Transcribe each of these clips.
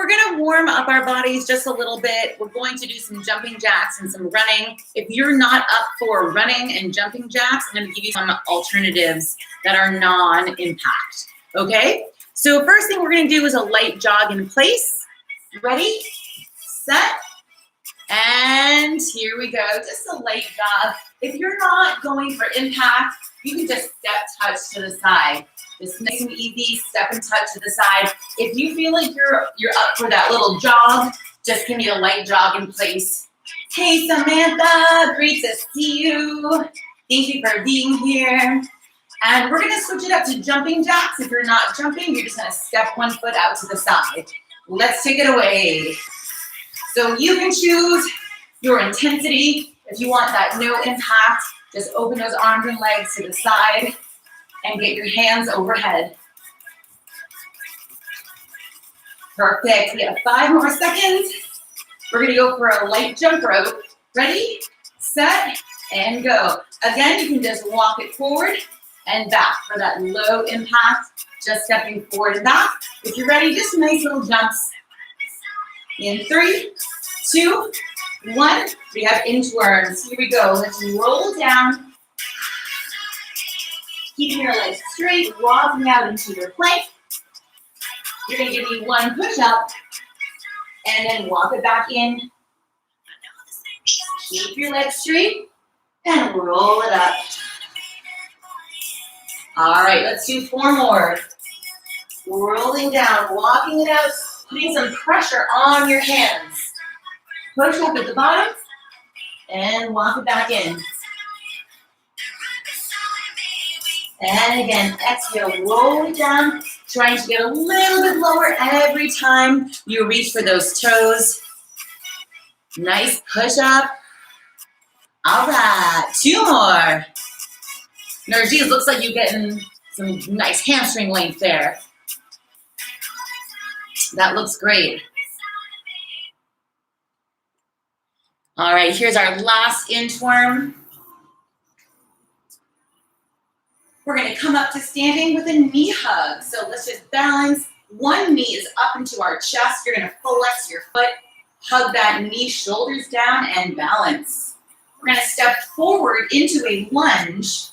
we're gonna warm up our bodies just a little bit. We're going to do some jumping jacks and some running. If you're not up for running and jumping jacks, I'm gonna give you some alternatives that are non-impact, okay? So first thing we're gonna do is a light jog in place. Ready, set, and here we go, just a light jog. If you're not going for impact, you can just step touch to the side. Just nice and easy, step and touch to the side. If you feel like you're up for that little jog, just give me a light jog in place. Hey Samantha, great to see you. Thank you for being here. And we're gonna switch it up to jumping jacks. If you're not jumping, you're just gonna step one foot out to the side. Let's take it away. So you can choose your intensity. If you want that no impact, just open those arms and legs to the side and get your hands overhead. Perfect. We have 5 more seconds. We're gonna go for a light jump rope. Ready, set, and go. Again, you can just walk it forward and back for that low impact, just stepping forward and back. If you're ready, just nice little jumps. In 3, 2, 1, we have inchworms. Here we go. Let's roll down. Keeping your legs straight, walking out into your plank. You're gonna give me 1 push-up, and then walk it back in. Keep your legs straight, and roll it up. All right, let's do 4 more. Rolling down, walking it out, putting some pressure on your hands. Push up at the bottom, and walk it back in. And again, exhale, roll it down, trying to get a little bit lower every time you reach for those toes. Nice push up. All right, 2 more. Nerjeez, looks like you're getting some nice hamstring length there. That looks great. All right, here's our last inchworm. We're gonna come up to standing with a knee hug. So let's just balance. 1 knee is up into our chest. You're gonna flex your foot, hug that knee, shoulders down, and balance. We're gonna step forward into a lunge,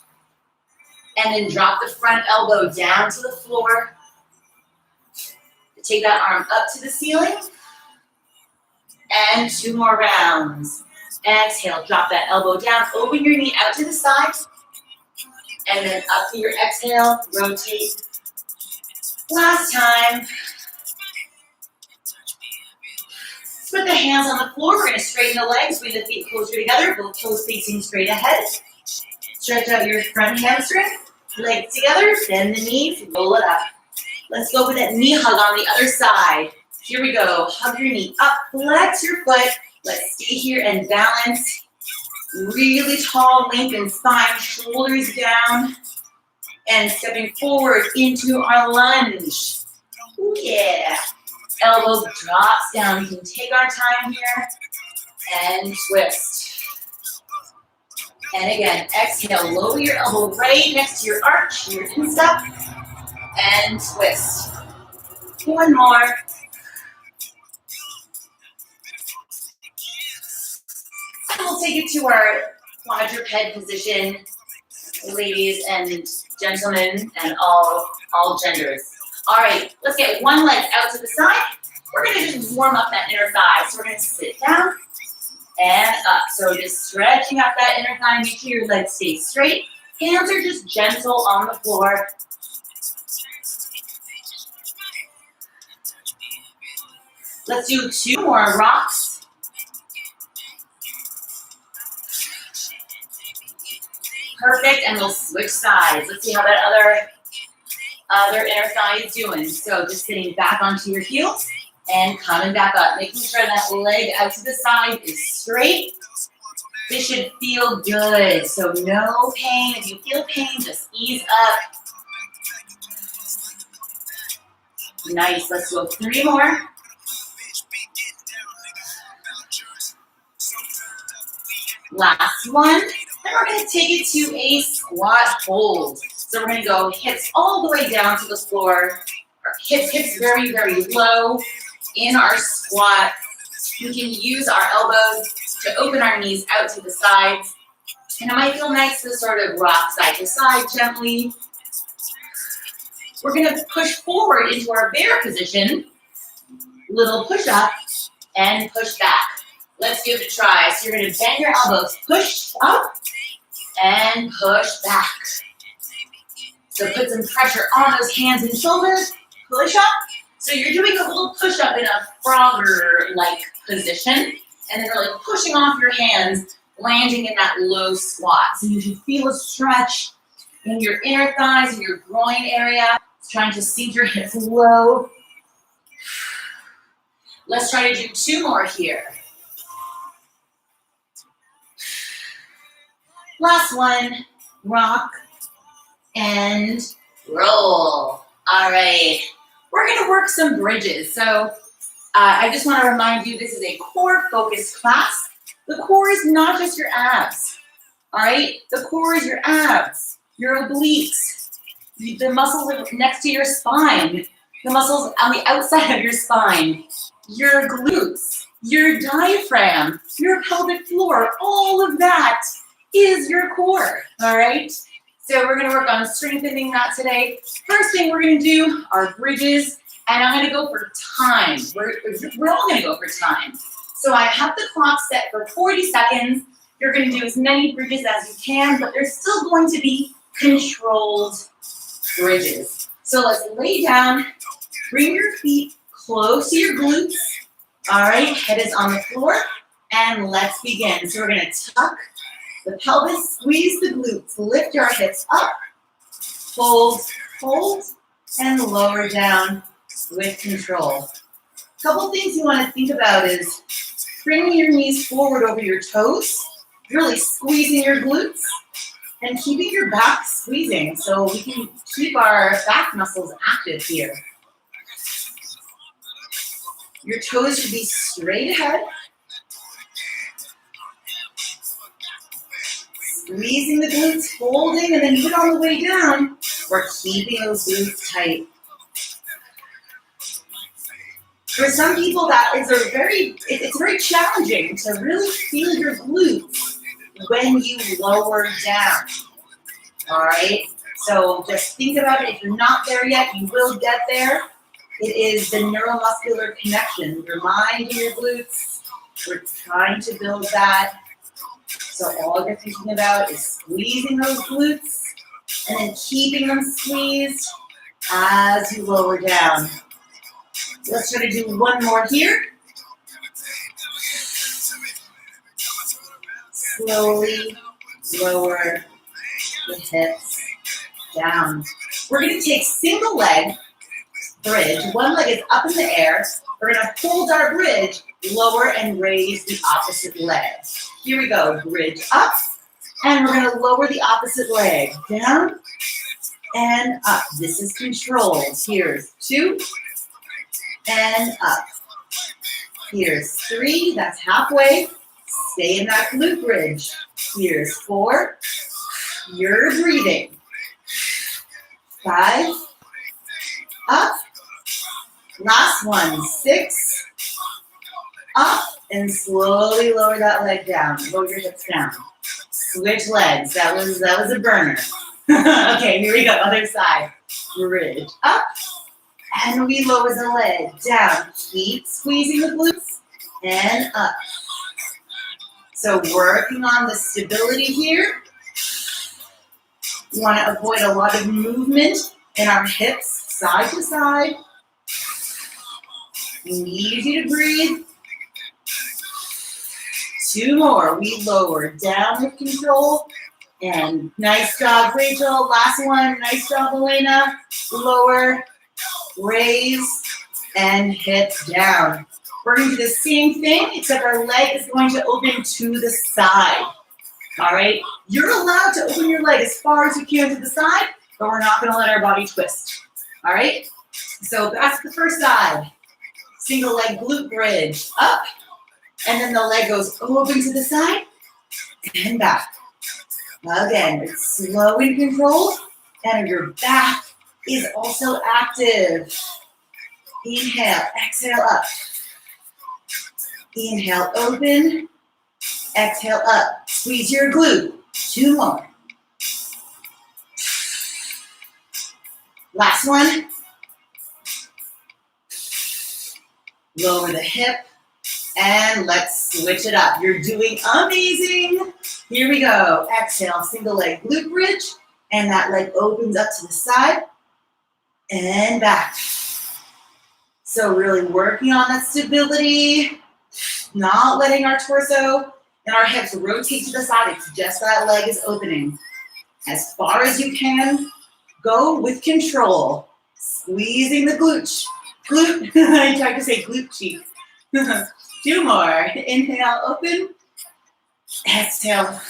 and then drop the front elbow down to the floor. Take that arm up to the ceiling, and 2 more rounds. Exhale, drop that elbow down, open your knee out to the side, and then up to your exhale, rotate. Last time. Let's put the hands on the floor. We're gonna straighten the legs, bring the feet closer together, both toes facing straight ahead. Stretch out your front hamstring, legs together, bend the knees, roll it up. Let's go with that knee hug on the other side. Here we go, hug your knee up, flex your foot. Let's stay here and balance. Really tall, lengthened spine, shoulders down, and stepping forward into our lunge. Ooh, yeah. Elbows drops down. We can take our time here and twist. And again, exhale, lower your elbow right next to your arch, your instep, and twist. 1 more. We'll take it to our quadruped position, ladies and gentlemen, and all genders. All right, let's get 1 leg out to the side. We're gonna just warm up that inner thigh. So we're gonna sit down and up. So just stretching out that inner thigh, make sure your legs stay straight. Hands are just gentle on the floor. Let's do 2 more rocks. Perfect, and we'll switch sides. Let's see how that other inner thigh is doing. So just sitting back onto your heels and coming back up, making sure that leg out to the side is straight. This should feel good, so no pain. If you feel pain, just ease up. Nice, let's go 3 more. Last one. Then we're gonna take it to a squat hold. So we're gonna go hips all the way down to the floor. Hips very, very low. In our squat, we can use our elbows to open our knees out to the sides. And it might feel nice to sort of rock side to side gently. We're going to push forward into our bear position. Little push up and push back. Let's give it a try. So you're going to bend your elbows, push up and push back. So put some pressure on those hands and shoulders, push up. So you're doing a little push up in a frogger-like position, and then really pushing off your hands, landing in that low squat. So you should feel a stretch in your inner thighs, in your groin area, trying to sink your hips low. Let's try to do 2 more here. Last one, rock and roll. All right, we're gonna work some bridges. So I just wanna remind you, this is a core focused class. The core is not just your abs, all right? The core is your abs, your obliques, the muscles next to your spine, the muscles on the outside of your spine, your glutes, your diaphragm, your pelvic floor, all of that is your core, all right? So we're gonna work on strengthening that today. First thing we're gonna do are bridges, and I'm gonna go for time. We're all gonna go for time. So I have the clock set for 40 seconds. You're gonna do as many bridges as you can, but there's still going to be controlled bridges. So let's lay down, bring your feet close to your glutes. All right, head is on the floor, and let's begin. So we're gonna tuck the pelvis, squeeze the glutes, lift our hips up, fold, hold, and lower down with control. A couple things you want to think about is bringing your knees forward over your toes, really squeezing your glutes, and keeping your back squeezing so we can keep our back muscles active here. Your toes should be straight ahead. Squeezing the glutes, folding, and then even on the way down, we're keeping those glutes tight. For some people, it's very challenging to really feel your glutes when you lower down. All right? So just think about it. If you're not there yet, you will get there. It is the neuromuscular connection, your mind and your glutes. We're trying to build that. So all you're thinking about is squeezing those glutes and then keeping them squeezed as you lower down. Let's try to do one more here. Slowly lower the hips down. We're going to take single leg bridge. One leg is up in the air. We're going to hold our bridge, lower and raise the opposite leg. Here we go, bridge up, and we're gonna lower the opposite leg, down and up. This is controlled. Here's 2, and up. Here's 3, that's halfway. Stay in that glute bridge. Here's 4, you're breathing. 5, up. Last one, 6, up, and slowly lower that leg down. Lower your hips down. Switch legs. That was a burner. Okay, here we go. Other side. Bridge up, and we lower the leg down. Keep squeezing the glutes and up. So working on the stability here. We want to avoid a lot of movement in our hips, side to side. We need you to breathe. 2 more. We lower down with control. And nice job, Rachel. Last one. Nice job, Elena. Lower, raise, and hips down. We're going to do the same thing, except our leg is going to open to the side. All right? You're allowed to open your leg as far as you can to the side, but we're not going to let our body twist. All right? So that's the first side. Single leg glute bridge. Up. And then the leg goes open to the side and back. Again, it's slow and controlled, and your back is also active. Inhale, exhale up. Inhale, open. Exhale up. Squeeze your glute. 2 more. Last one. Lower the hip. And let's switch it up. You're doing amazing. Here we go. Exhale, single leg glute bridge. And that leg opens up to the side. And back. So really working on that stability. Not letting our torso and our hips rotate to the side. It's just that leg is opening. As far as you can, go with control. Squeezing the glute. I tried to say glute cheek. 2 more. Inhale, open. Exhale.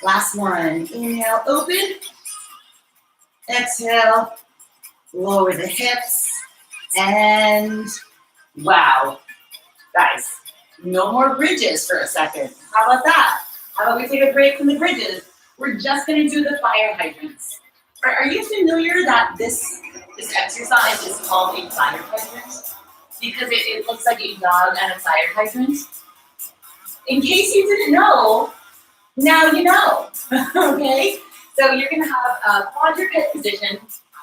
Last one. Inhale, open. Exhale. Lower the hips. And wow. Guys, no more bridges for a second. How about that? How about we take a break from the bridges? We're just going to do the fire hydrants. Are you familiar that this exercise is called a fire hydrant? Because it looks like a dog and a fire hydrant. In case you didn't know, now you know. Okay? So you're going to have a quadruped position,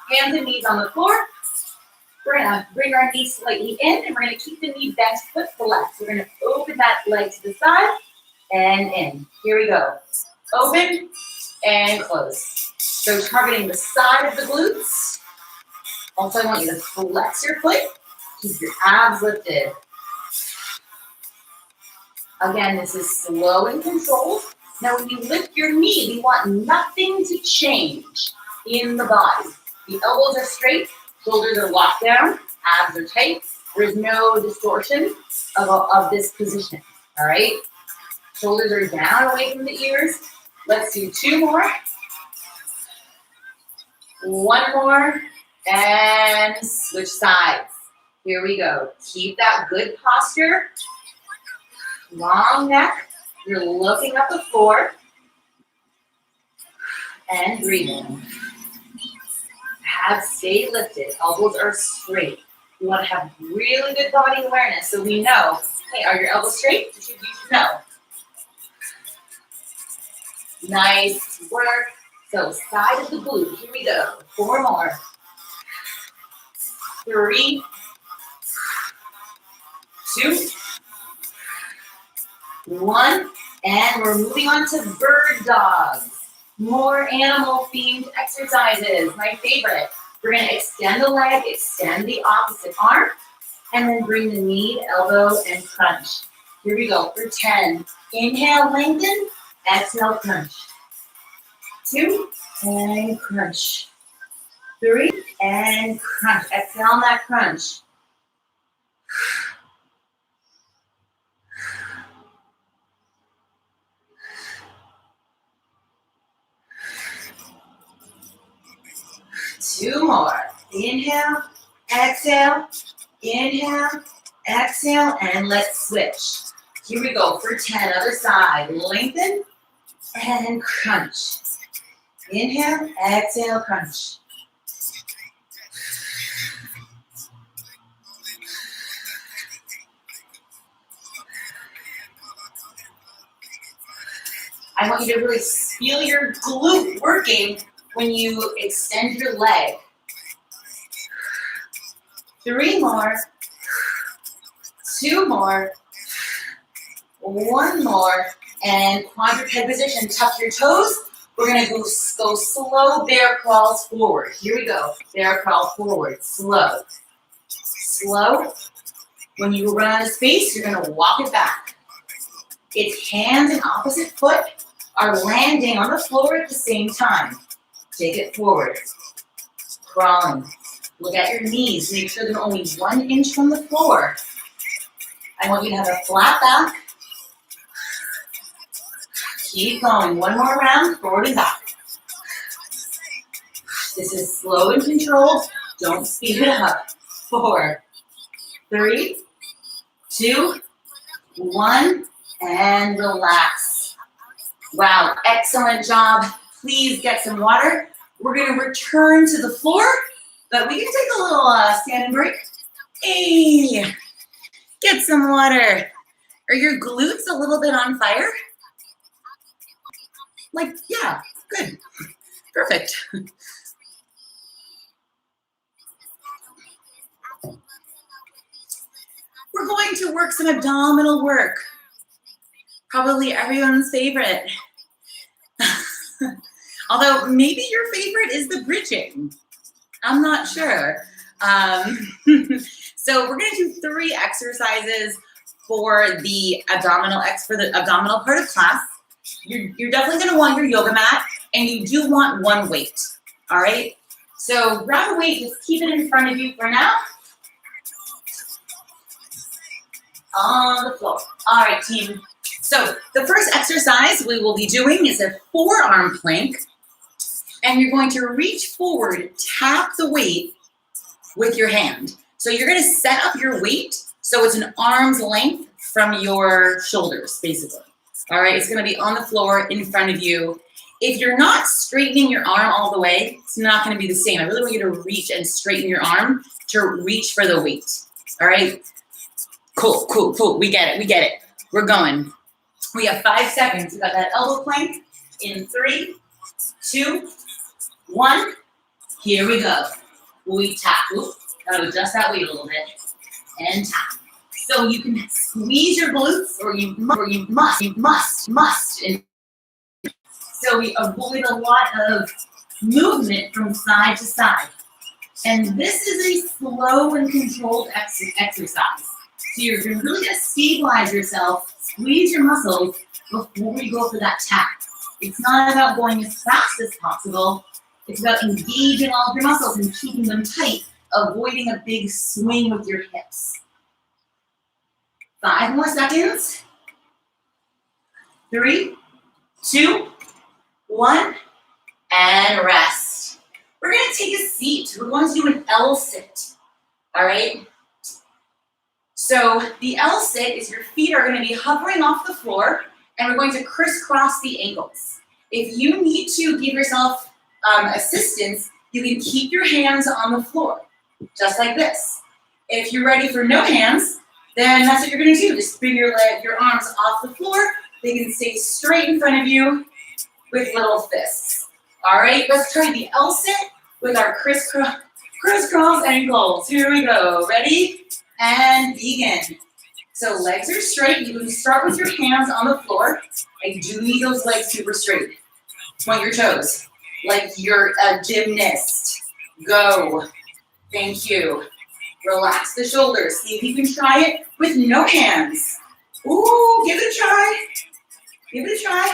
hands and knees on the floor. We're going to bring our knees slightly in, and we're going to keep the knee bent foot to left. We're going to open that leg to the side and in. Here we go. Open and close. So targeting the side of the glutes. Also, I want you to flex your foot. Keep your abs lifted. Again, this is slow and controlled. Now, when you lift your knee, we want nothing to change in the body. The elbows are straight. Shoulders are locked down, abs are tight. There's no distortion of this position, all right? Shoulders are down away from the ears. Let's do 2 more. 1 more, and switch sides. Here we go. Keep that good posture. Long neck. You're looking at the floor. And breathing. Abs stay lifted. Elbows are straight. You want to have really good body awareness so we know, hey, are your elbows straight? You should know. Nice work. So side of the glute. Here we go. 4 more. 3, 2, 1. And we're moving on to bird dogs. More animal-themed exercises, my favorite. We're going to extend the leg, extend the opposite arm, and then bring the knee, elbow, and crunch. Here we go for 10. Inhale, lengthen. Exhale, crunch. 2, and crunch. 3, and crunch. Exhale on that crunch. 2 more. Inhale, exhale, inhale, exhale, and let's switch. Here we go for 10. Other side. Lengthen and crunch. Inhale, exhale, crunch. I want you to really feel your glute working when you extend your leg. 3 more. 2 more. 1 more. And quadruped position. Tuck your toes. We're going to go slow bear crawls forward. Here we go. Bear crawl forward. Slow. Slow. When you run out of space, you're going to walk it back. It's hands and opposite foot are landing on the floor at the same time. Take it forward. Crawling. Look at your knees. Make sure they're only 1 inch from the floor. I want you to have a flat back. Keep going. 1 more round, forward and back. This is slow and controlled. Don't speed it up. 4, 3, 2, 1, and relax. Wow, excellent job. Please get some water. We're going to return to the floor, but we can take a little stand and break. Hey, get some water. Are your glutes a little bit on fire? Like, yeah, good. Perfect. We're going to work some abdominal work. Probably everyone's favorite. Although maybe your favorite is the bridging. I'm not sure. So we're going to do 3 exercises for the abdominal part of class. You're definitely going to want your yoga mat, and you do want 1 weight. All right. So grab a weight. Just keep it in front of you for now. On the floor. All right, team. So the first exercise we will be doing is a forearm plank. And you're going to reach forward, tap the weight with your hand. So you're going to set up your weight so it's an arm's length from your shoulders, basically. All right, it's going to be on the floor in front of you. If you're not straightening your arm all the way, it's not going to be the same. I really want you to reach and straighten your arm to reach for the weight. All right? Cool. We get it. We're going. We have 5 seconds. We got that elbow plank in 3, 2, 1. Here we go. We tap. Gotta adjust that weight a little bit. And tap. So you can squeeze your glutes, or you must. And so we avoid a lot of movement from side to side. And this is a slow and controlled exercise. So you're really gonna stabilize yourself, squeeze your muscles before we go for that tap. It's not about going as fast as possible. It's about engaging all of your muscles and keeping them tight, avoiding a big swing with your hips. 5 more seconds. 3, 2, 1, and rest. We're going to take a seat. We're going to do an L sit. All right? So the L sit is your feet are going to be hovering off the floor, and we're going to crisscross the ankles. If you need to give yourself assistance, you can keep your hands on the floor, just like this. If you're ready for no hands, then that's what you're going to do. Just bring your arms off the floor. They can stay straight in front of you with little fists. All right, let's try the L sit with our crisscross ankles. Here we go. Ready? And begin. So legs are straight. You can start with your hands on the floor. I do need those legs super straight. Point your toes like you're a gymnast. Go. Thank you. Relax the shoulders. See if you can try it with no hands. Ooh, give it a try. Give it a try.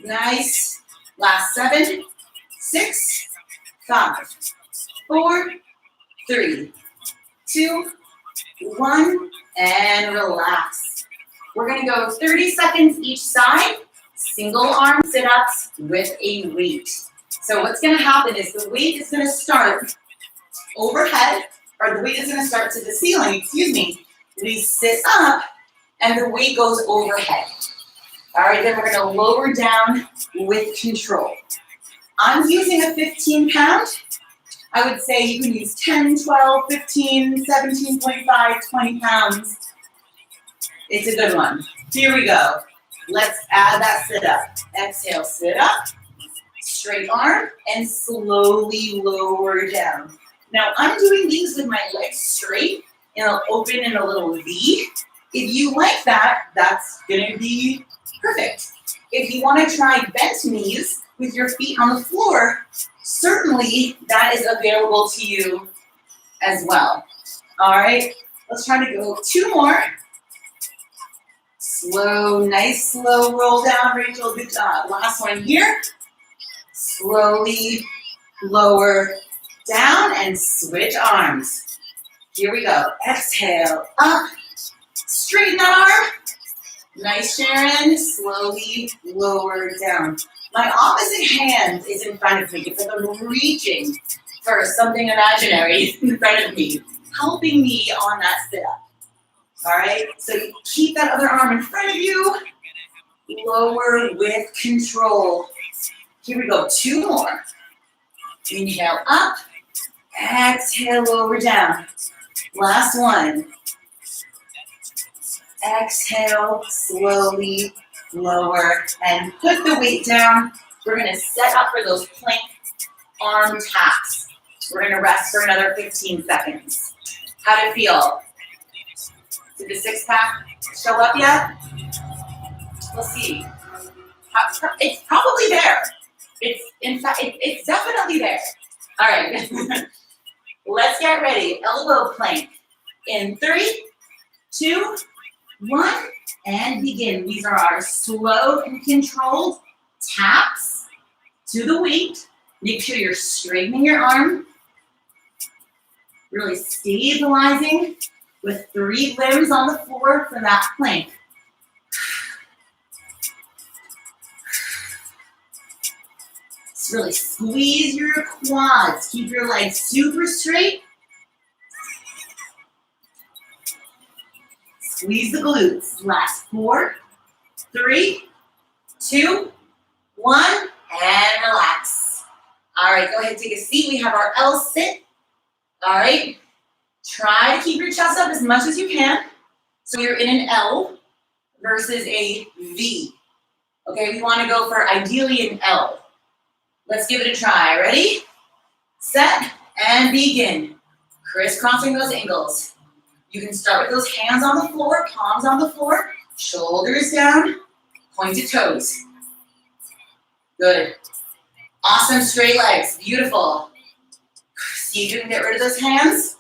Nice. Last 7, 6, 5, 4, 3, 2, 1, and relax. We're going to go 30 seconds each side, single arm sit-ups with a weight. So what's going to happen is the weight is going to start overhead, or the weight is going to start to the ceiling, We sit up, and the weight goes overhead. All right, then we're going to lower down with control. I'm using a 15-pound. I would say you can use 10, 12, 15, 17.5, 20 pounds. It's a good one. Here we go. Let's add that sit up. Exhale, sit up, straight arm, and slowly lower down. Now I'm doing these with my legs straight, and I'll open in a little V. If you like that, that's gonna be perfect. If you wanna try bent knees with your feet on the floor, certainly that is available to you as well. All right, let's try to go 2 more. Slow, nice slow roll down, Rachel, good job. Last one here. Slowly lower down and switch arms. Here we go. Exhale, up, straighten that arm. Nice, Sharon. Slowly lower down. My opposite hand is in front of me. It's like I'm reaching for something imaginary in front of me, helping me on that sit-up. All right? So you keep that other arm in front of you. Lower with control. Here we go. 2 more. Inhale up. Exhale, lower down. Last one. Exhale, slowly lower and put the weight down. We're gonna set up for those plank arm taps. We're gonna rest for another 15 seconds. How'd it feel? Did the six pack show up yet? We'll see. It's probably there. In fact, it's definitely there. All right, let's get ready. Elbow plank in 3, 2, 1, and begin. These are our slow and controlled taps to the weight. Make sure you're straightening your arm, really stabilizing with 3 limbs on the floor for that plank. Just really squeeze your quads. Keep your legs super straight. Squeeze the glutes. Last 4, 3, 2, 1, and relax. All right, go ahead and take a seat. We have our L sit. All right, try to keep your chest up as much as you can. So you're in an L versus a V. Okay, we want to go for ideally an L. Let's give it a try. Ready? Set and begin. Crisscrossing those ankles. You can start with those hands on the floor, palms on the floor, shoulders down, pointed toes. Good. Awesome straight legs. Beautiful. See if you can get rid of those hands.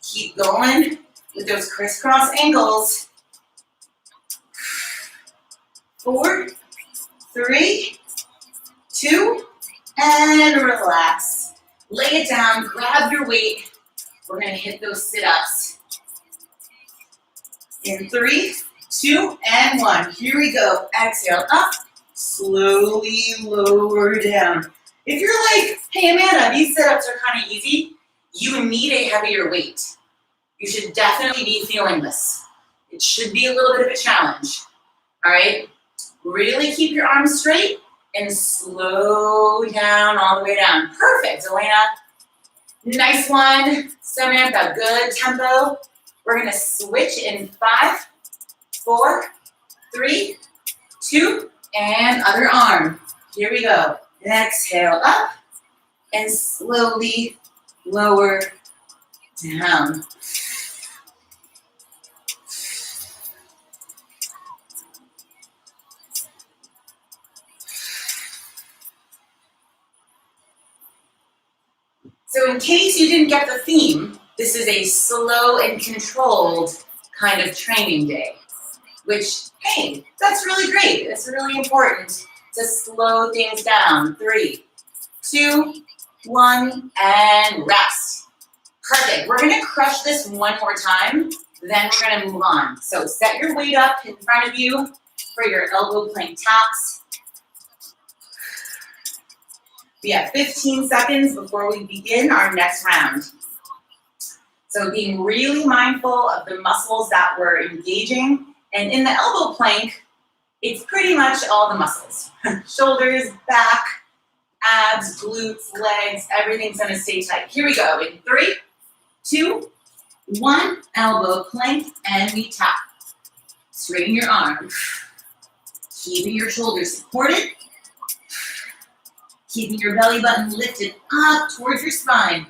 Keep going with those crisscross ankles. 4, 3, 2, and relax. Lay it down, grab your weight. We're gonna hit those sit-ups. In 3, 2, and 1. Here we go. Exhale, up. Slowly lower down. If you're like, hey Amanda, these sit-ups are kind of easy, you need a heavier weight. You should definitely be feeling this. It should be a little bit of a challenge. All right? Really keep your arms straight and slow down all the way down. Perfect, Elena. Nice one. Samantha, good tempo. We're gonna switch in 5, 4, 3, 2, and other arm. Here we go. Exhale up and slowly lower down. So in case you didn't get the theme, this is a slow and controlled kind of training day, which, hey, that's really great. It's really important to slow things down. 3, 2, 1, and rest. Perfect. We're gonna crush this one more time, then we're gonna move on. So set your weight up in front of you for your elbow plank taps. We have 15 seconds before we begin our next round. So being really mindful of the muscles that we're engaging. And in the elbow plank, it's pretty much all the muscles. Shoulders, back, abs, glutes, legs, everything's gonna stay tight. Here we go. In 3, 2, 1, elbow plank, and we tap. Straighten your arm. Keeping your shoulders supported. Keeping your belly button lifted up towards your spine.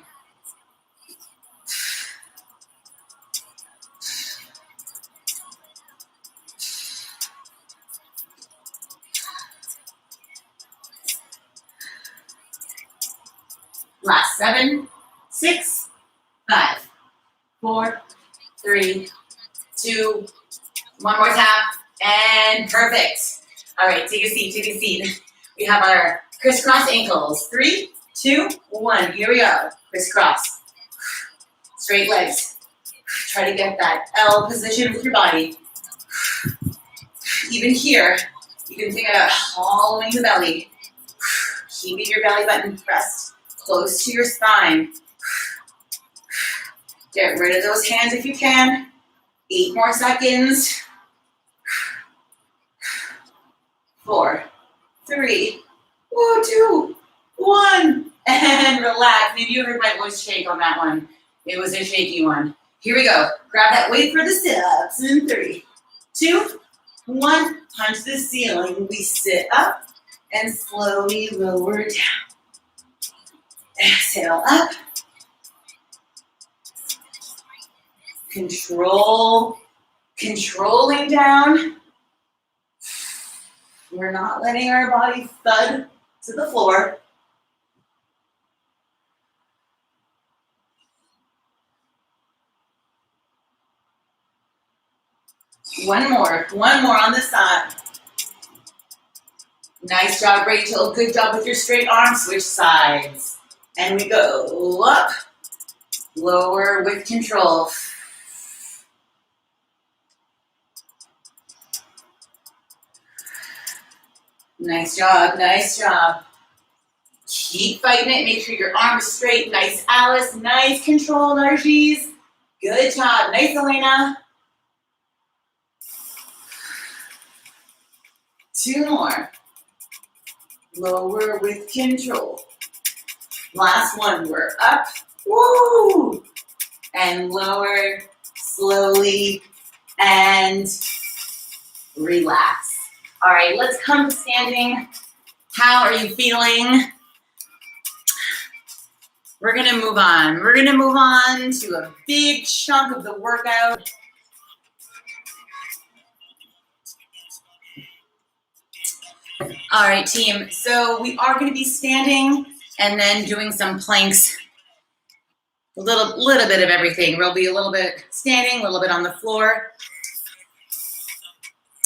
Last 7, 6, 5, 4, 3, 2, one more tap, and perfect. All right, take a seat, take a seat. We have our crisscross ankles. 3, 2, 1. Here we go. Crisscross. Straight legs. Try to get that L position with your body. Even here, you can think about hollowing the belly. Keeping your belly button pressed close to your spine. Get rid of those hands if you can. 8 more seconds. 4, 3, 2, 1, and relax. Maybe you heard my voice shake on that one. It was a shaky one. Here we go. Grab that weight for the sit-ups in 3, 2, 1. Punch the ceiling. We sit up and slowly lower down. Exhale up. Controlling down. We're not letting our body thud to the floor. One more on the side. Nice job, Rachel. Good job with your straight arm. Switch sides. And we go up, lower with control. Nice job, nice job. Keep fighting it. Make sure your arm is straight. Nice, Alice. Nice control, Narjis. Good job. Nice, Elena. 2 more. Lower with control. Last one. We're up. Woo! And lower slowly and relax. All right, let's come to standing. How are you feeling? We're gonna move on. We're gonna move on to a big chunk of the workout. All right, team. So we are gonna be standing and then doing some planks. A little bit of everything. There'll be a little bit standing, a little bit on the floor.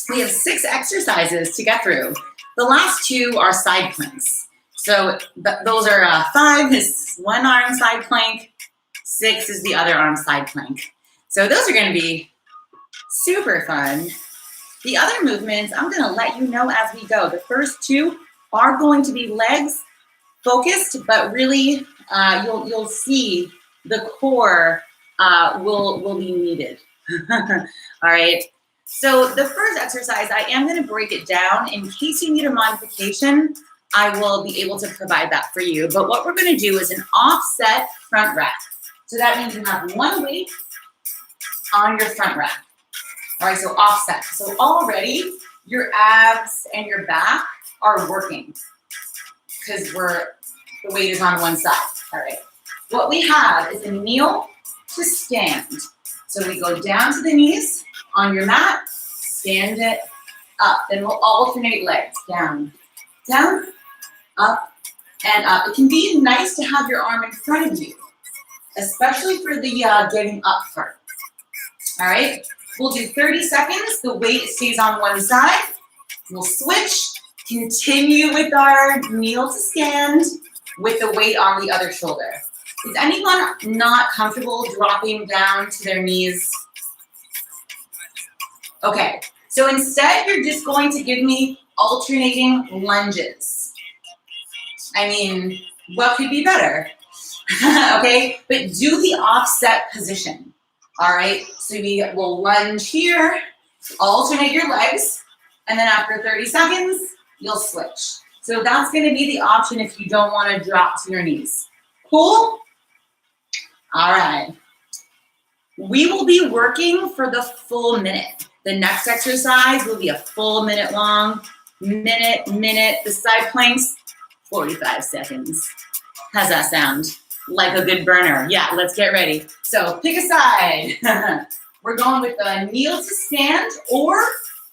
We have 6 exercises to get through. The last 2 are side planks. So those are 5 is one arm side plank, 6 is the other arm side plank. So those are going to be super fun. The other movements, I'm going to let you know as we go. The first 2 are going to be legs focused, but really you'll see the core will be needed. All right. So the first exercise, I am going to break it down. In case you need a modification, I will be able to provide that for you. But what we're going to do is an offset front rack. So that means you have one weight on your front rack. All right, so offset. So already your abs and your back are working because the weight is on one side. All right. What we have is a kneel to stand. So we go down to the knees on your mat, stand it up. Then we'll alternate legs. Down, down, up, and up. It can be nice to have your arm in front of you, especially for the getting up part. All right, we'll do 30 seconds. The weight stays on one side. We'll switch, continue with our kneel to stand with the weight on the other shoulder. Is anyone not comfortable dropping down to their knees? Okay, so instead you're just going to give me alternating lunges. I mean, what could be better? Okay, but do the offset position. All right, so we will lunge here, alternate your legs, and then after 30 seconds, you'll switch. So that's gonna be the option if you don't wanna drop to your knees. Cool? All right. We will be working for the full minute. The next exercise will be a full minute long. Minute. The side planks, 45 seconds. How's that sound? Like a good burner. Yeah, let's get ready. So pick a side. We're going with the kneel to stand or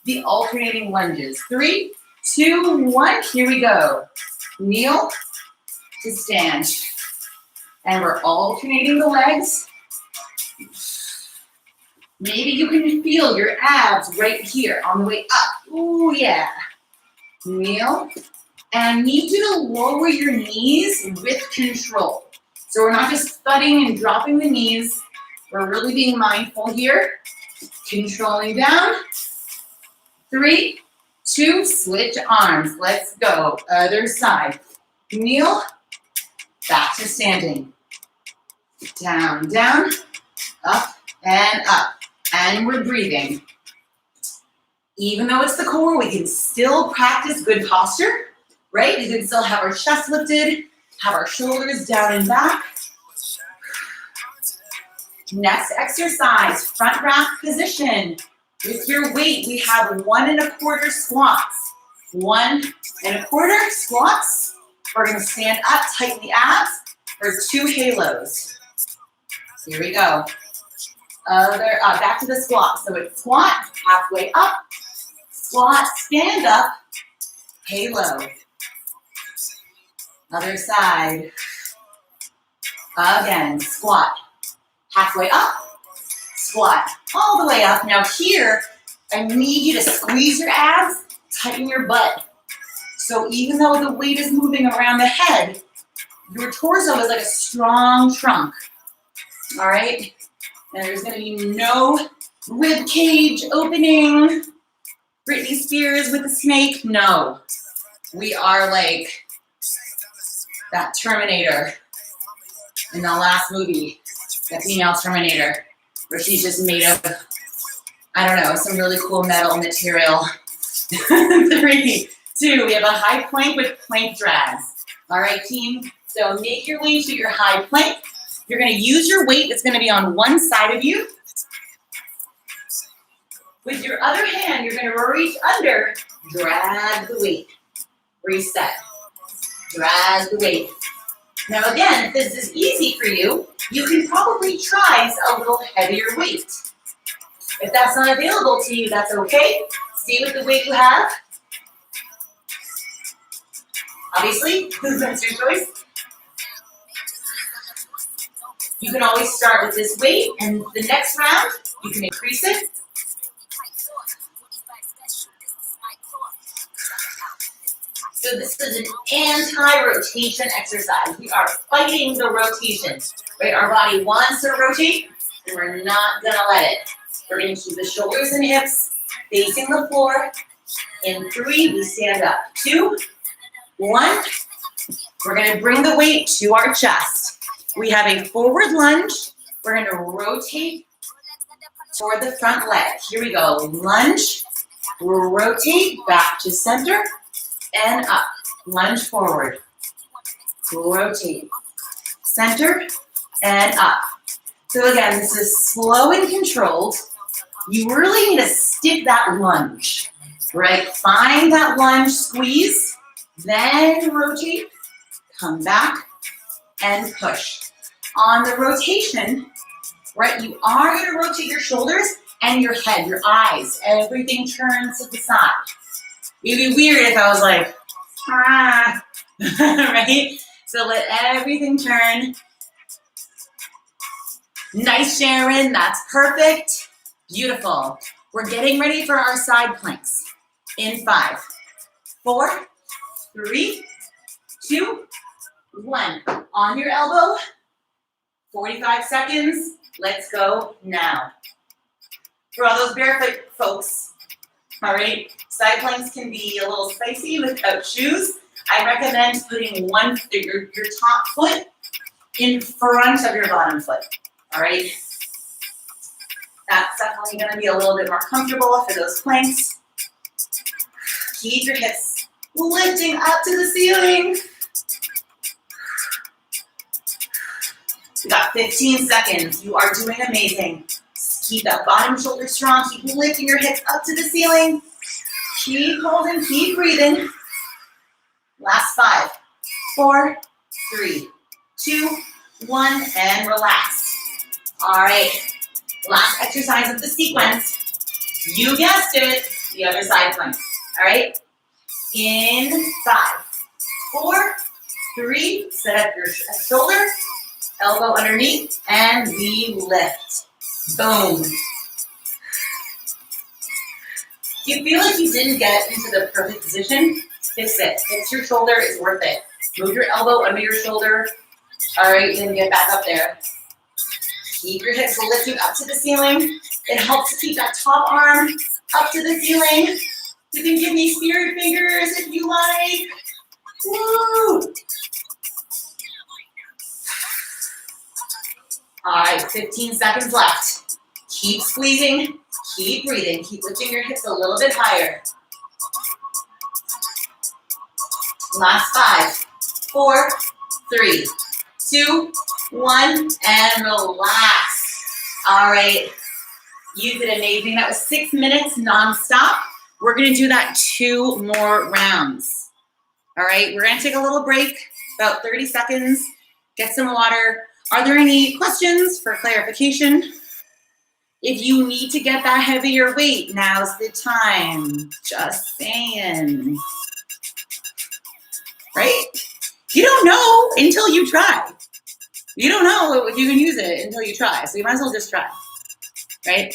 the alternating lunges. 3, 2, 1, here we go. Kneel to stand. And we're alternating the legs. Maybe you can feel your abs right here on the way up. Ooh, yeah. Kneel. And I need you to lower your knees with control. So we're not just thudding and dropping the knees. We're really being mindful here. Controlling down. 3, 2, switch arms. Let's go. Other side. Kneel. Back to standing. Down, down, up, and up. And we're breathing. Even though it's the core, we can still practice good posture, right? We can still have our chest lifted, have our shoulders down and back. Next exercise, front rack position. With your weight, we have 1 1/4 squats. 1 1/4 squats. We're gonna stand up, tighten the abs for 2 halos. Here we go. Back to the squat. So it's squat, halfway up, squat, stand up, halo. Other side. Again, squat, halfway up, squat, all the way up. Now here, I need you to squeeze your abs, tighten your butt. So even though the weight is moving around the head, your torso is like a strong trunk. All right? And there's gonna be no rib cage opening. Britney Spears with the snake. No. We are like that Terminator in the last movie, the female Terminator, where she's just made of, I don't know, some really cool metal material. 3, 2, we have a high plank with plank drags. All right, team? So make your way to your high plank. You're gonna use your weight that's gonna be on one side of you. With your other hand, you're gonna reach under, drag the weight. Reset, drag the weight. Now again, if this is easy for you, you can probably try a little heavier weight. If that's not available to you, that's okay. Stay with the weight you have. Obviously, that's your choice. You can always start with this weight, and the next round, you can increase it. So this is an anti-rotation exercise. We are fighting the rotation, right? Our body wants to rotate, and we're not gonna let it. We're gonna keep the shoulders and hips facing the floor. In 3, we stand up. 2, 1. We're gonna bring the weight to our chest. We have a forward lunge. We're gonna rotate toward the front leg. Here we go. Lunge, rotate back to center, and up. Lunge forward. Rotate. Center, and up. So again, this is slow and controlled. You really need to stick that lunge, right? Find that lunge squeeze, then rotate, come back, and push. On the rotation, right, you are gonna rotate your shoulders and your head, your eyes, everything turns to the side. It'd be weird if I was like, right? So let everything turn. Nice, Sharon, that's perfect. Beautiful. We're getting ready for our side planks. In 5, 4, 3, 2, 1. On your elbow, 45 seconds. Let's go now. For all those barefoot folks, all right, side planks can be a little spicy without shoes. I recommend putting your top foot in front of your bottom foot, all right? That's definitely gonna be a little bit more comfortable for those planks. Keep your hips lifting up to the ceiling. We got 15 seconds. You are doing amazing. Keep that bottom shoulder strong. Keep lifting your hips up to the ceiling. Keep holding, keep breathing. Last 5, 4, 3, 2, 1, and relax. All right, last exercise of the sequence. You guessed it, the other side plank. All right, in 5, 4, 3, set up your shoulder, elbow underneath, and we lift. Boom. If you feel like you didn't get into the perfect position, fix it. Fix your shoulder, it's worth it. Move your elbow under your shoulder. All right, then get back up there. Keep your hips lifting up to the ceiling. It helps to keep that top arm up to the ceiling. You can give me spirit fingers if you like. Woo! All right, 15 seconds left. Keep squeezing, keep breathing, keep lifting your hips a little bit higher. Last 5, 4, 3, 2, 1, and relax. All right, you did amazing. That was 6 minutes nonstop. We're gonna do that 2 more rounds. All right, we're gonna take a little break, about 30 seconds, get some water. Are there any questions for clarification? If you need to get that heavier weight, now's the time. Just saying. Right? You don't know until you try. You don't know if you can use it until you try. So you might as well just try. Right?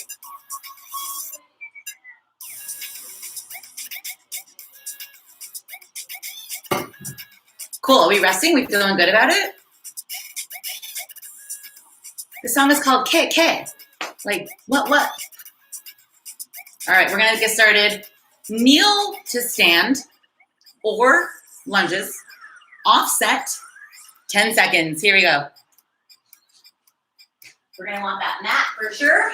Cool. Are we resting? We feeling good about it? The song is called K. Like, what? All right, we're going to get started. Kneel to stand or lunges. Offset, 10 seconds. Here we go. We're going to want that mat for sure.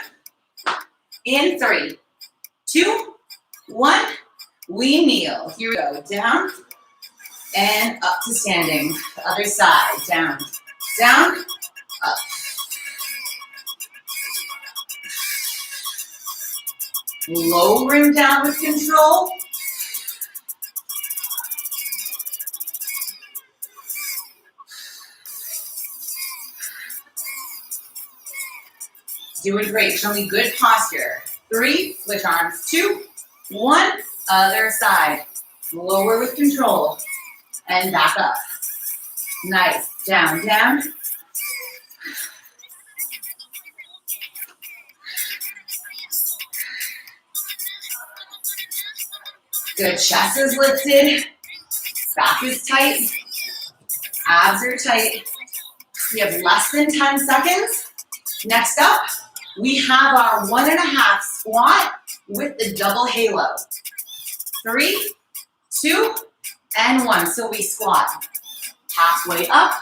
In 3, 2, 1. We kneel. Here we go. Down and up to standing. The other side. Down, down, up. Lowering down with control. Doing great. Show me good posture. 3, switch arms. 2, 1, other side. Lower with control. And back up. Nice. Down, down. Good. Chest is lifted. Back is tight. Abs are tight. We have less than 10 seconds. Next up, we have our 1.5 squat with the double halo. 3, 2, and 1. So we squat halfway up,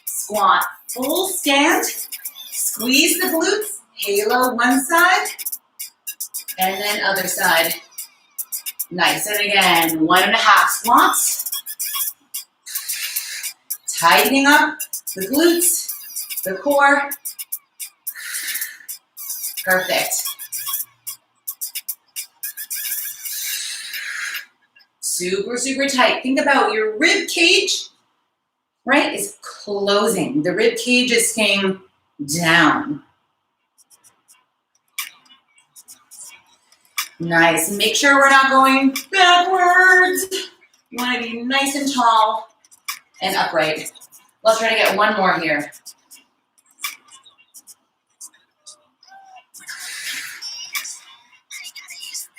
squat full stand, squeeze the glutes, halo one side, and then other side. Nice. And again, 1.5 squats. Tightening up the glutes, the core. Perfect. Super, super tight. Think about your rib cage, right, is closing. The rib cage is staying down. Nice. Make sure we're not going backwards. You want to be nice and tall and upright. Let's try to get one more here.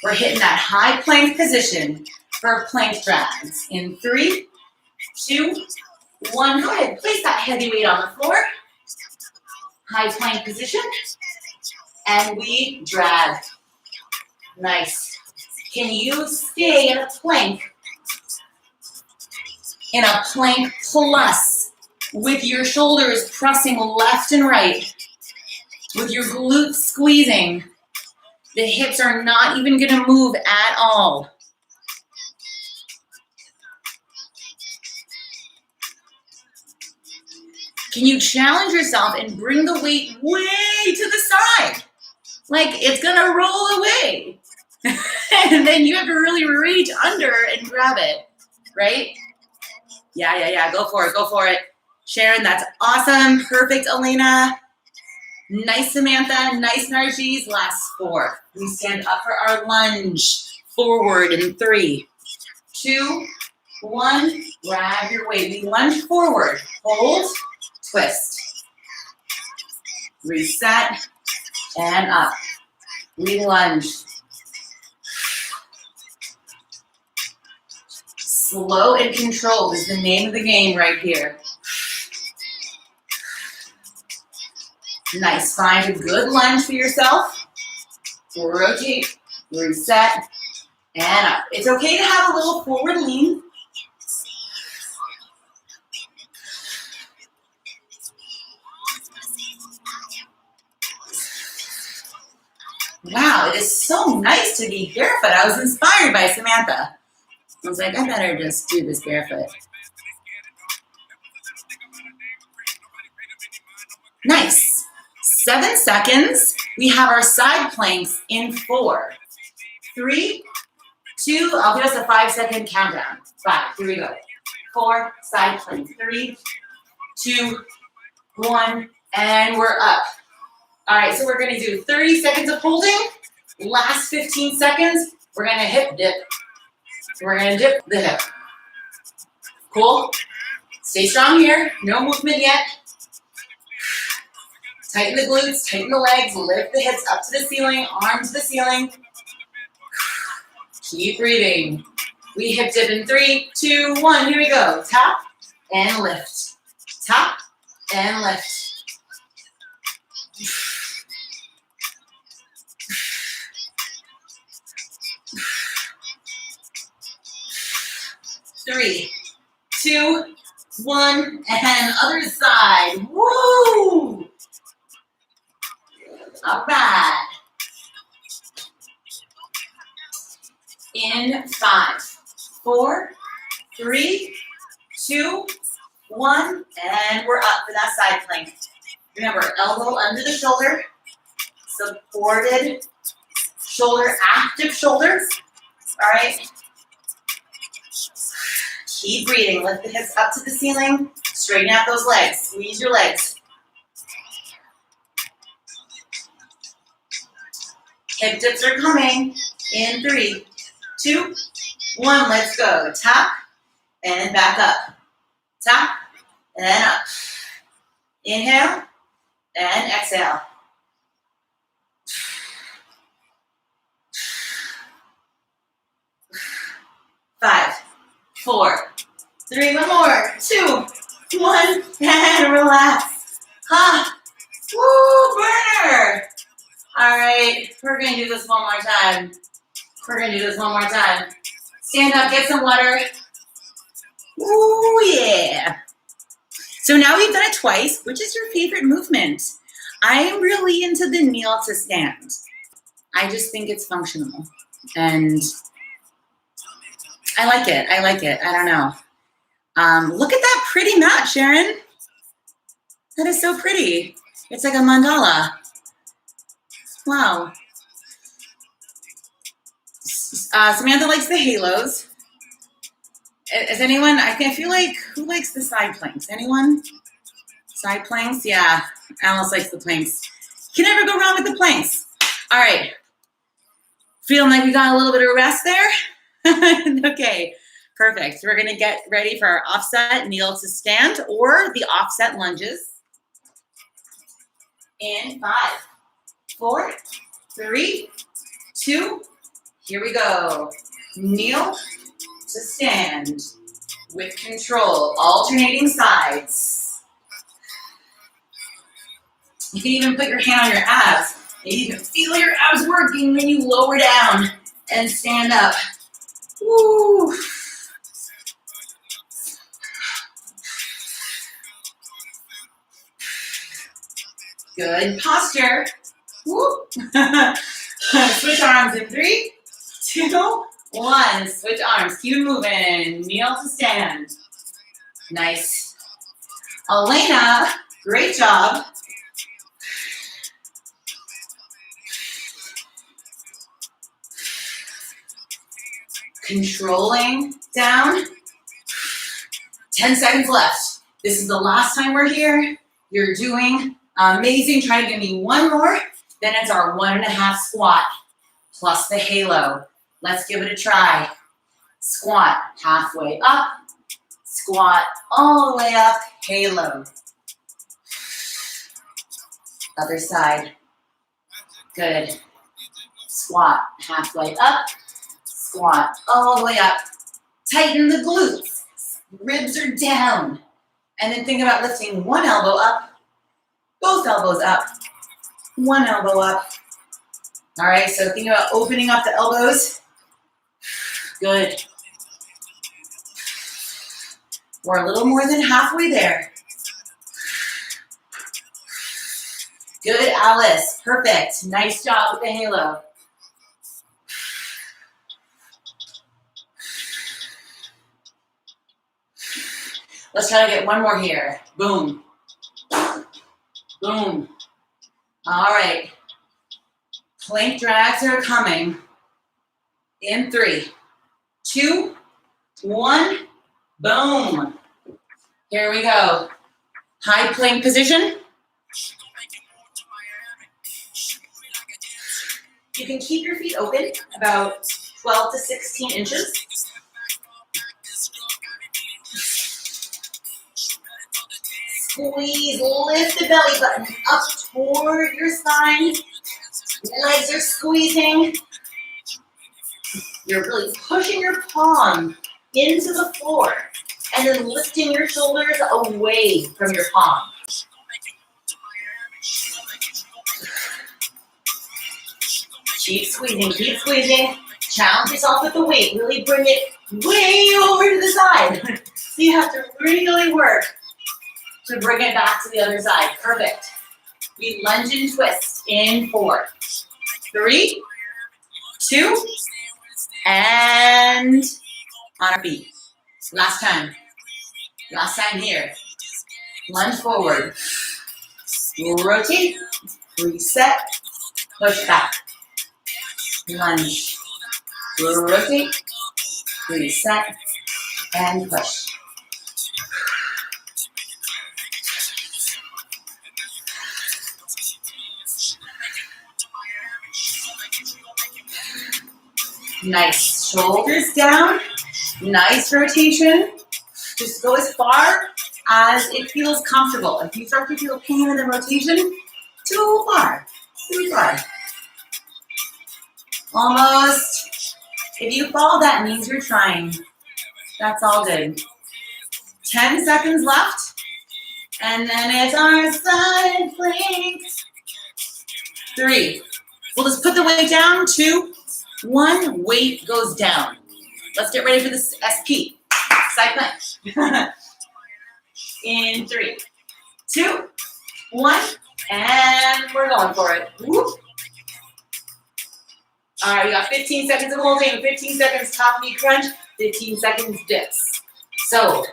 We're hitting that high plank position for plank drags. In 3, 2, 1. Go ahead, place that heavy weight on the floor. High plank position. And we drag. Nice. Can you stay in a plank? In a plank plus with your shoulders pressing left and right, with your glutes squeezing. The hips are not even going to move at all. Can you challenge yourself and bring the weight way to the side? Like it's going to roll away. And then you have to really reach under and grab it, right? Yeah. Go for it. Sharon, that's awesome. Perfect, Elena. Nice, Samantha. Nice, Narjis. Last 4. We stand up for our lunge. Forward in 3, 2, 1. Grab your weight. We lunge forward. Hold. Twist. Reset. And up. We lunge. Slow and controlled is the name of the game right here. Nice. Find a good lunge for yourself. Rotate, reset, and up. It's okay to have a little forward lean. Wow, it is so nice to be barefoot. I was inspired by Samantha. I was like, I better just do this barefoot. Nice. 7 seconds. We have our side planks in 4, 3, 2. I'll give us a 5-second countdown. 5. Here we go. 4, side plank. 3, 2, 1, and we're up. All right, so we're going to do 30 seconds of holding. Last 15 seconds, we're going to hip dip. We're going to dip the hip. Cool? Stay strong here. No movement yet. Tighten the glutes, tighten the legs, lift the hips up to the ceiling, arms to the ceiling. Keep breathing. We hip dip in 3, 2, 1. Here we go. Tap and lift. Tap and lift. 3, 2, 1, and other side. Woo! All right. In 5, 4, 3, 2, 1, and we're up for that side plank. Remember, elbow under the shoulder, supported shoulder, active shoulders. All right. Keep breathing. Lift the hips up to the ceiling. Straighten out those legs. Squeeze your legs. Hip dips are coming. In 3, 2, 1. Let's go. Tap and back up. Tap and up. Inhale and exhale. 5, 4, 3, one more, 2, 1, and relax. Woo, burner. All right, we're gonna do this one more time. Stand up, get some water. Ooh, yeah. So now we've done it twice. Which is your favorite movement? I'm really into the kneel to stand. I just think it's functional. And I like it. I don't know. Look at that pretty mat, Sharon. That is so pretty. It's like a mandala. Wow. Samantha likes the halos. Is anyone, I feel like, who likes the side planks? Anyone? Side planks? Yeah, Alice likes the planks. You can never go wrong with the planks. All right. Feeling like we got a little bit of rest there? Okay, perfect. We're gonna get ready for our offset kneel to stand or the offset lunges. In 5, 4, 3, 2, here we go. Kneel to stand with control, alternating sides. You can even put your hand on your abs. And you can feel your abs working when you lower down and stand up. Woo. Good posture. Woo. Switch arms in 3, 2, 1. Switch arms. Keep moving. Kneel to stand. Nice. Elena, great job. Controlling down. 10 seconds left. This is the last time we're here. You're doing amazing. Try to give me one more. Then it's our 1.5 squat plus the halo. Let's give it a try. Squat halfway up. Squat all the way up. Halo. Other side. Good. Squat halfway up. Squat all the way up. Tighten the glutes. Ribs are down. And then think about lifting one elbow up, both elbows up, one elbow up. All right, so think about opening up the elbows. Good. We're a little more than halfway there. Good, Alice. Perfect. Nice job with the halo. Let's try to get one more here. Boom. Boom. All right. Plank drags are coming. In 3, 2, 1, boom. Here we go. High plank position. You can keep your feet open about 12 to 16 inches. Squeeze, lift the belly button up toward your spine. Legs are squeezing. You're really pushing your palm into the floor and then lifting your shoulders away from your palm. Keep squeezing, keep squeezing. Challenge yourself with the weight. Really bring it way over to the side. So you have to really work to bring it back to the other side. Perfect. We lunge and twist in 4, 3, 2, and on our feet. Last time. Last time here. Lunge forward. Rotate. Reset. Push back. Lunge. Rotate. Reset. And push. Nice. Shoulders down. Nice rotation. Just go as far as it feels comfortable. If you start to feel pain in the rotation, too far. Too far. Almost. If you fall, that means you're trying. That's all good. 10 seconds left. And then it's our side plank. 3. We'll just put the weight down. 2, 1. Weight goes down. Let's get ready for this SP. Side plank. In 3, 2, 1. And we're going for it. Woo. All right, we got 15 seconds of holding, 15 seconds top knee crunch, 15 seconds dips. So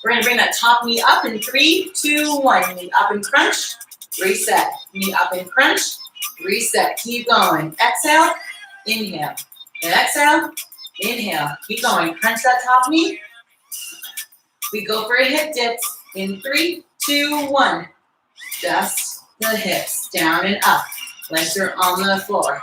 we're gonna bring that top knee up in 3, 2, 1. Knee up and crunch, reset. Knee up and crunch, reset. Keep going. Exhale, inhale. Exhale, inhale. Keep going. Crunch that top knee. We go for a hip dip in 3, 2, 1. Just the hips, down and up. Legs are on the floor.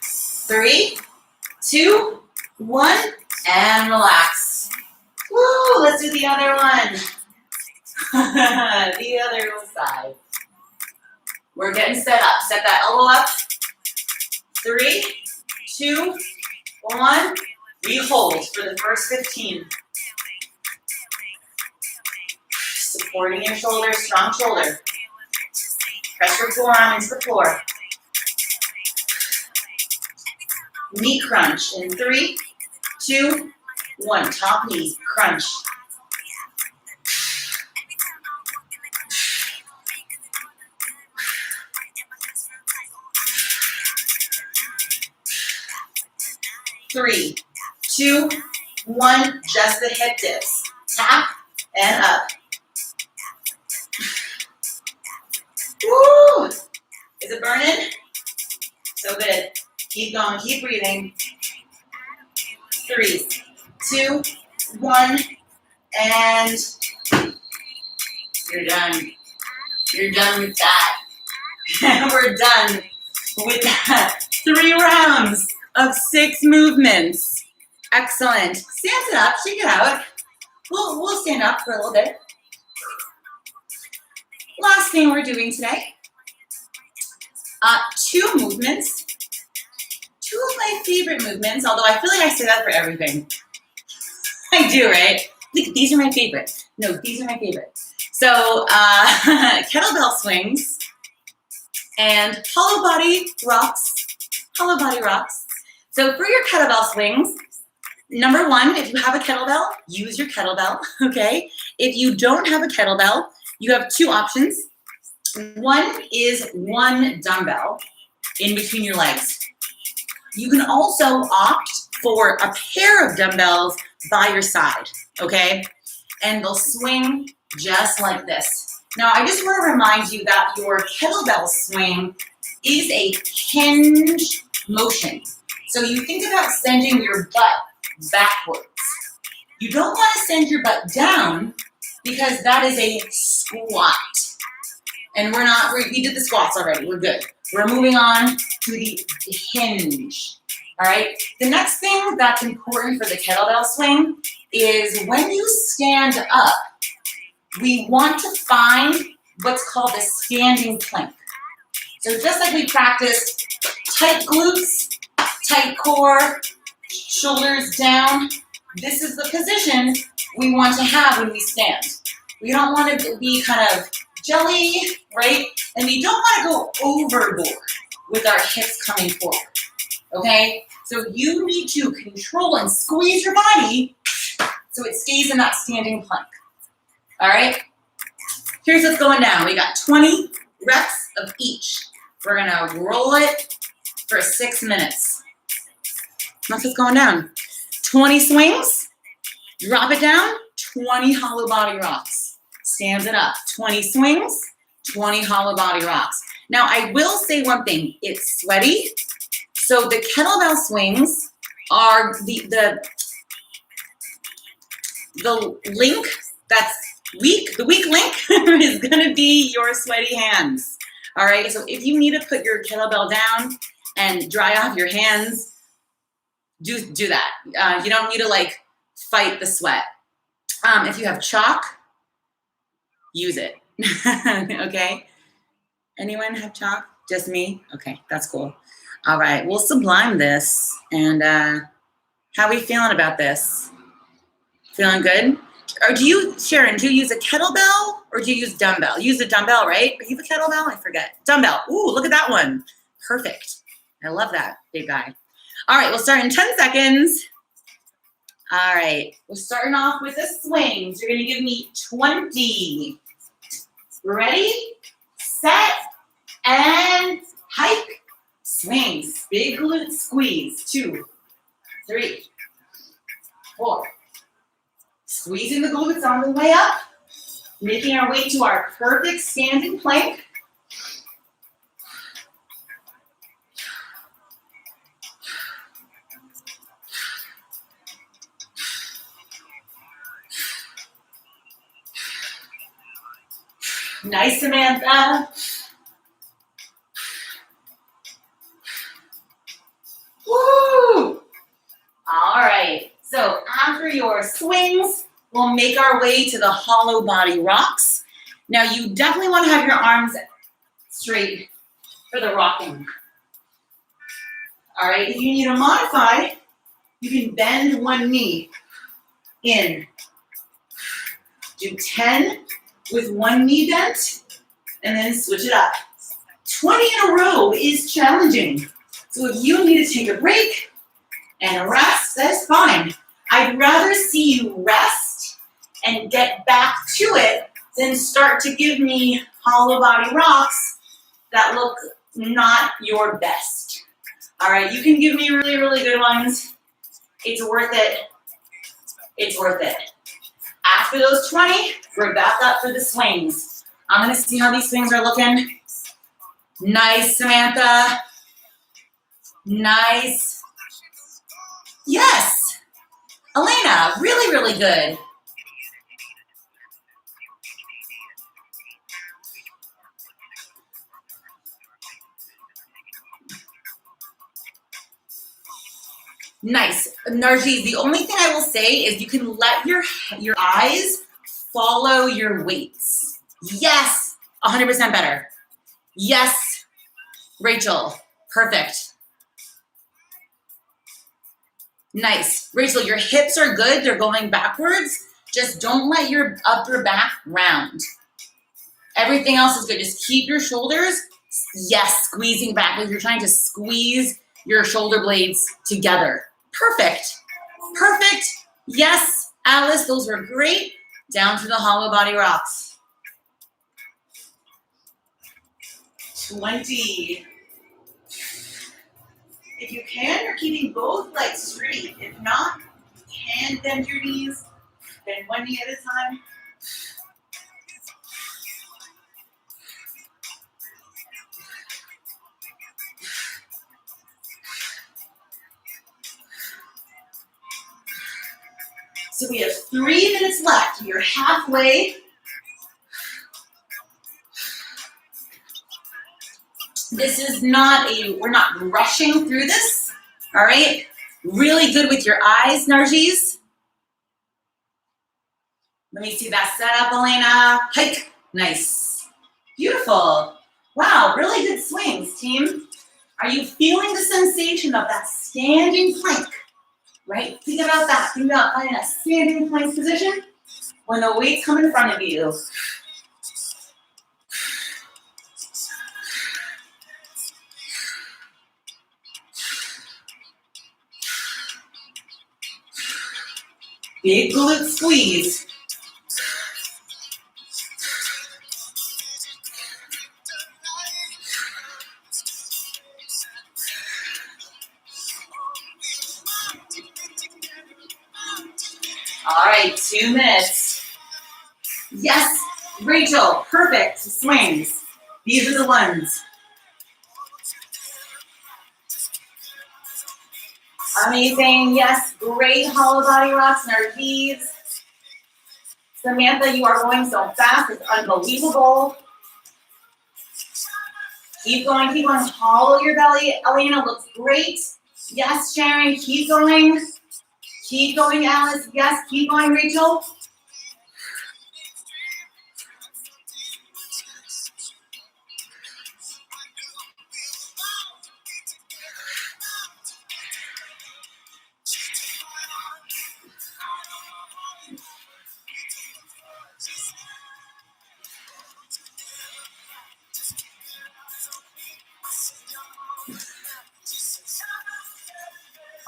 3, 2, 1, and relax. Woo, let's do the other one. The other side. We're getting set up. Set that elbow up. 3, 2, 1. We hold for the first 15. Supporting your shoulder, strong shoulder. Press your forearm into the floor. Knee crunch in 3, 2, 1. Top knee crunch. Three, 2, 1. Just the hip dips. Tap and up. Woo! Is it burning? So good. Keep going, keep breathing. 3, 2, 1, and you're done. You're done with that. And we're done with that. 3 rounds of 6 movements. Excellent. Stand it up, shake it out. We'll stand up for a little bit. Last thing we're doing today. 2 movements. 2 of my favorite movements, although I feel like I say that for everything. I do, right? Like, these are my favorite. No, these are my favorite. So, kettlebell swings and hollow body rocks. Hollow body rocks. So for your kettlebell swings, number 1, if you have a kettlebell, use your kettlebell, okay? If you don't have a kettlebell, you have 2 options. One is 1 dumbbell in between your legs. You can also opt for a pair of dumbbells by your side, okay? And they'll swing just like this. Now, I just want to remind you that your kettlebell swing is a hinge motion. So you think about sending your butt backwards. You don't want to send your butt down because that is a squat. And we did the squats already, we're good. We're moving on to the hinge, all right? The next thing that's important for the kettlebell swing is when you stand up, we want to find what's called a standing plank. So just like we practiced tight glutes, tight core, shoulders down, this is the position we want to have when we stand. We don't want to be kind of jelly, right? And we don't want to go overboard with our hips coming forward, okay? So you need to control and squeeze your body so it stays in that standing plank, all right? Here's what's going down. We got 20 reps of each. We're gonna roll it for 6 minutes. That's what's going down. 20 swings, drop it down, 20 hollow body rocks. Stands it up, 20 swings, 20 hollow body rocks. Now, I will say one thing, it's sweaty. So the kettlebell swings are the link that's weak, the weak link is gonna be your sweaty hands. All right, so if you need to put your kettlebell down and dry off your hands, do that. You don't need to like fight the sweat. If you have chalk, use it, okay? Anyone have chalk? Just me? Okay, that's cool. All right, we'll sublime this. And how are we feeling about this? Feeling good? Or Sharon, do you use a kettlebell or do you use dumbbell? You use a dumbbell, right? Are you a kettlebell? I forget. Dumbbell. Ooh, look at that one. Perfect. I love that, big guy. All right, we'll start in 10 seconds. All right, we're starting off with the swings. You're gonna give me 20. Ready, set, and hike. Swings, big glute squeeze. 2, 3, 4. Squeezing the glutes on the way up. Making our way to our perfect standing plank. Nice, Samantha. Woo! All right, so after your swings, we'll make our way to the hollow body rocks. Now you definitely want to have your arms straight for the rocking. All right, if you need to modify, you can bend one knee in. Do 10 with one knee bent, and then switch it up. 20 in a row is challenging. So if you need to take a break and a rest, that's fine. I'd rather see you rest and get back to it than start to give me hollow body rocks that look not your best. All right, you can give me really, really good ones. It's worth it. It's worth it. After those 20, we're back up for the swings. I'm gonna see how these swings are looking. Nice, Samantha. Nice. Yes. Elena, really, really good. Nice. Narji, the only thing I will say is you can let your eyes follow your weights. Yes, 100% better. Yes, Rachel, perfect. Nice. Rachel, your hips are good. They're going backwards. Just don't let your upper back round. Everything else is good. Just keep your shoulders, yes, squeezing back. Like you're trying to squeeze your shoulder blades together. Perfect. Perfect. Yes, Alice, those were great. Down to the hollow body rocks. 20. If you can, you're keeping both legs straight. If not, you can bend your knees. Bend one knee at a time. So we have 3 minutes left. You're halfway. This is not we're not rushing through this, all right? Really good with your eyes, Narjis. Let me see that setup, Elena. Hike, nice. Beautiful. Wow, really good swings, team. Are you feeling the sensation of that standing plank, right? Think about that. Think about finding a standing plank position when the weights come in front of you. Big glute squeeze. All right, 2 minutes. Yes, Rachel, perfect swings. These are the ones. Amazing, yes, great hollow body rocks and our knees. Samantha, you are going so fast, it's unbelievable. Keep going, hollow your belly. Elena looks great. Yes, Sharon, keep going. Keep going, Alice. Yes, keep going, Rachel.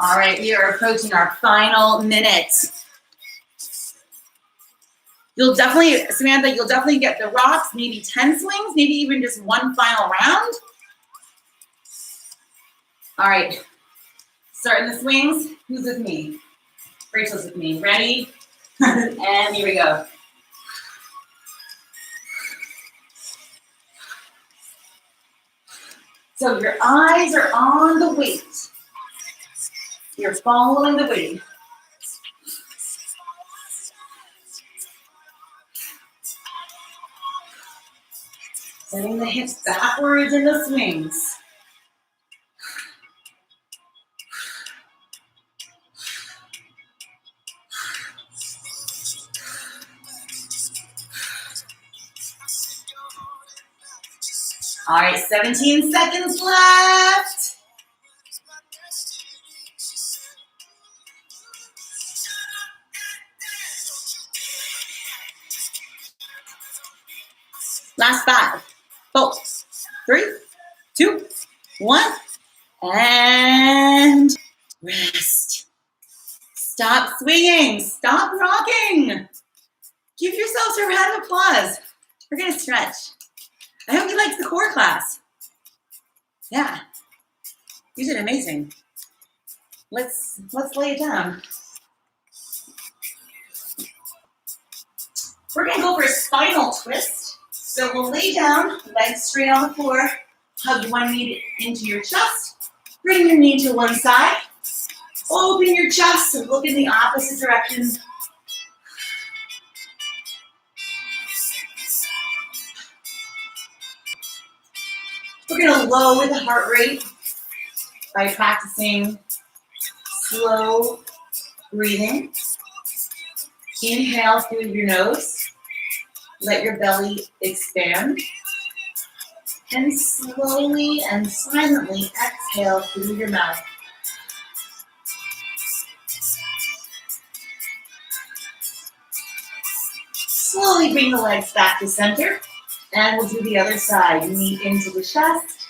All right, we are approaching our final minute. You'll definitely, Samantha, you'll definitely get the rocks, maybe 10 swings, maybe even just one final round. All right, starting the swings. Who's with me? Rachel's with me. Ready? And here we go. So your eyes are on the weight. You're following the weight. Setting the hips backwards in the swings. All right, 17 seconds left. Last 5, 4, 3, 2, 1, and rest. Stop swinging. Stop rocking. Give yourselves a round of applause. We're going to stretch. I hope you liked the core class. Yeah, you did amazing. Let's lay it down. We're going to go for a spinal twist. So we'll lay down, legs straight on the floor, hug one knee into your chest, bring your knee to one side, open your chest and look in the opposite direction. We're going to lower the heart rate by practicing slow breathing. Inhale through your nose. Let your belly expand. And slowly and silently exhale through your mouth. Slowly bring the legs back to center. And we'll do the other side. Knee into the chest.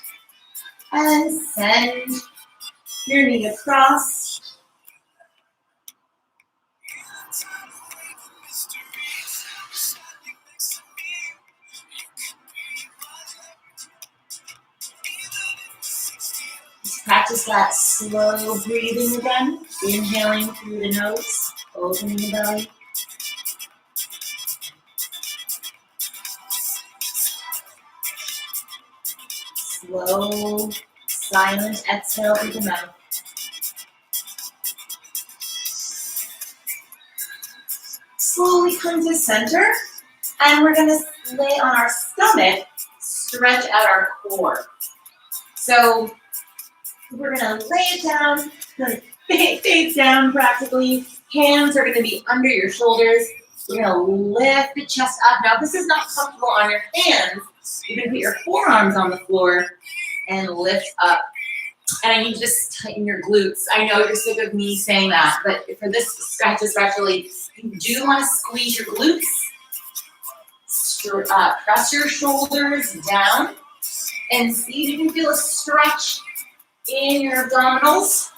And send your knee across. practice that slow breathing again. Inhaling through the nose, opening the belly. Slow, silent exhale through the mouth. Slowly come to center, and we're gonna lay on our stomach, stretch out our core. So we're gonna lay it down, face down practically. Hands are gonna be under your shoulders. We're gonna lift the chest up. Now, if this is not comfortable on your hands, you're gonna put your forearms on the floor and lift up. And I need you to just tighten your glutes. I know you're sick of me saying that, but for this stretch especially, you do want to squeeze your glutes. Press your shoulders down and see if you can feel a stretch in your abdominals,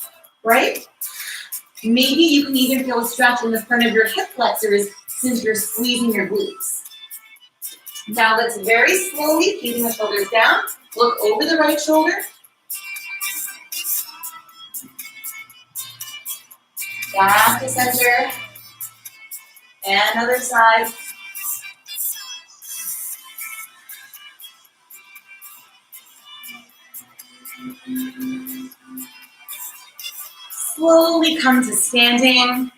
right? Maybe you can even feel a stretch in the front of your hip flexors since you're squeezing your glutes. Now let's very slowly, keeping the shoulders down, look over the right shoulder. Back to center. And other side. Slowly come to standing.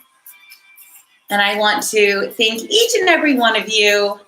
And I want to thank each and every one of you